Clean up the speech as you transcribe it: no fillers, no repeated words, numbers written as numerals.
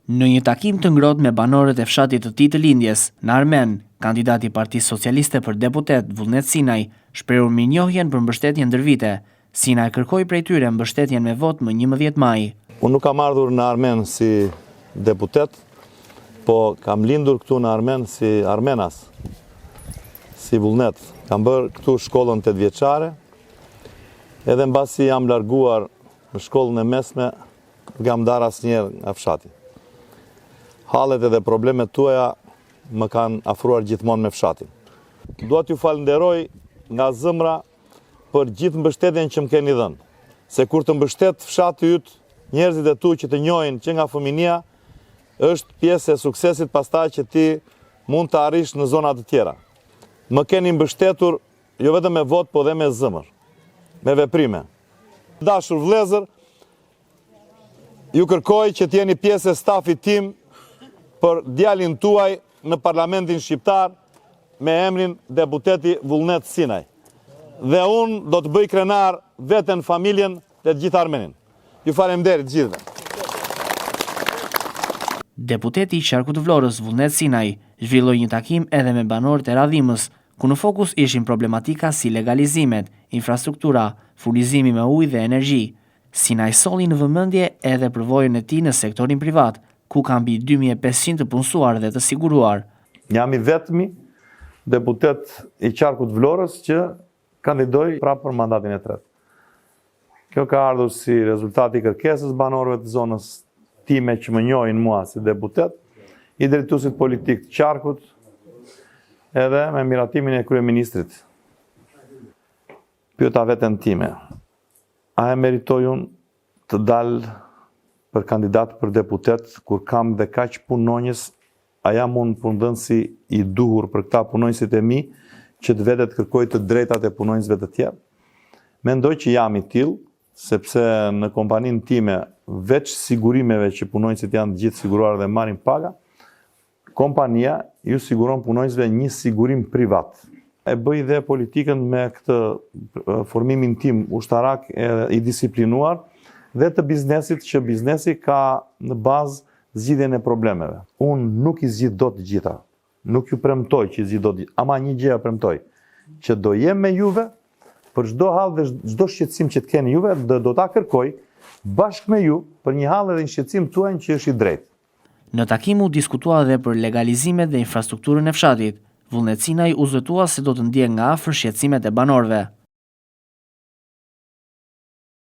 Në një takim të ngrohtë me banorët e fshatit të tij të lindjes, në Armen, kandidati i Partisë Socialiste për deputet Vullnet Sinaj shprehur mirënjohjen për mbështetjen ndër vite. Sinaj kërkoi prej tyre mbështetjen me votë më 11 maj. Unë nuk kam ardhur në Armen si deputet, po kam lindur këtu në Armen si armenas, si vullnet. Kam bërë këtu shkollën 8 vjeçare, edhe mbasi jam larguar në shkollën e mesme, nuk jam dar asnjëherë nga fshati. Hallet edhe problemet tuaja më kanë afruar gjithmonë me fshatin. Dua t'ju falenderoj nga zëmra për gjithë mbështetjen që më keni dhënë. Se kur të mbështet fshati yt, njerëzit e tu që të njohin që nga fëminia, është pjesë e suksesit pastaj që ti mund të arrish në zona të tjera. Më keni mbështetur jo vetëm me votë, po dhe me zëmër, me veprime. Dashur vëllezër, ju kërkoj që t'jeni pjesë e stafit tim për djalin tuaj në Parlamentin Shqiptar me emrin deputeti Vullnet Sinaj. Dhe unë do të bëj krenar veten, familjen dhe të gjithë Armenin. Ju faleminderit gjithëve. Deputeti i Qarkut të Vlorës Vullnet Sinaj zhvilloi një takim edhe me banorët e Radhimës, ku në fokus ishin problematika si legalizimet, infrastruktura, furnizimi me ujë dhe energji. Sinaj solli në vëmendje edhe përvojën e tij në sektorin privat, ku ka mbi 2500 të punësuar dhe të siguruar. Jam i vetmi deputet i Qarkut të Vlorës që kandidoj prapë për mandatin e tretë. Kjo ka ardhur si rezultati i kërkesës banorëve të zonës time që më njohin mua si deputet, i drejtuesit politik të Qarkut, edhe me miratimin e kryeministrit. Pyeta veten time, a e meritoj unë të dal për kandidat për deputet, kur kam dhe kaq punonjës, a jam unë punëdhënësi i duhur për këta punonjësit e mi, që të vetet kërkoj të drejtat e punonjësve të tjerë? Mendoj që jam i tillë, sepse në kompaninë time, veç sigurimeve që punonjësit janë gjithë siguruar dhe marrin paga, kompania ju siguron punonjësve një sigurim privat. E bëj dhe politikën me këtë formimin tim ushtarak i disiplinuar, dhe të biznesit, që biznesi ka në bazë zgjidhjen e problemeve. Unë nuk i zgjidh dot të gjitha. Nuk ju premtoj që i zgjidh dot, ama një gjë premtoj, që do jem me juve për çdo hall dhe çdo shqetësim që të keni juve, do ta kërkoj bashkë me ju për një hall edhe një shqetësim tuaj që është i drejtë. Në takim u diskutua edhe për legalizimet dhe infrastrukturën e fshatit. Vullnet Sinaj u zëtua se do të ndjek nga afër shqetësimet e banorëve.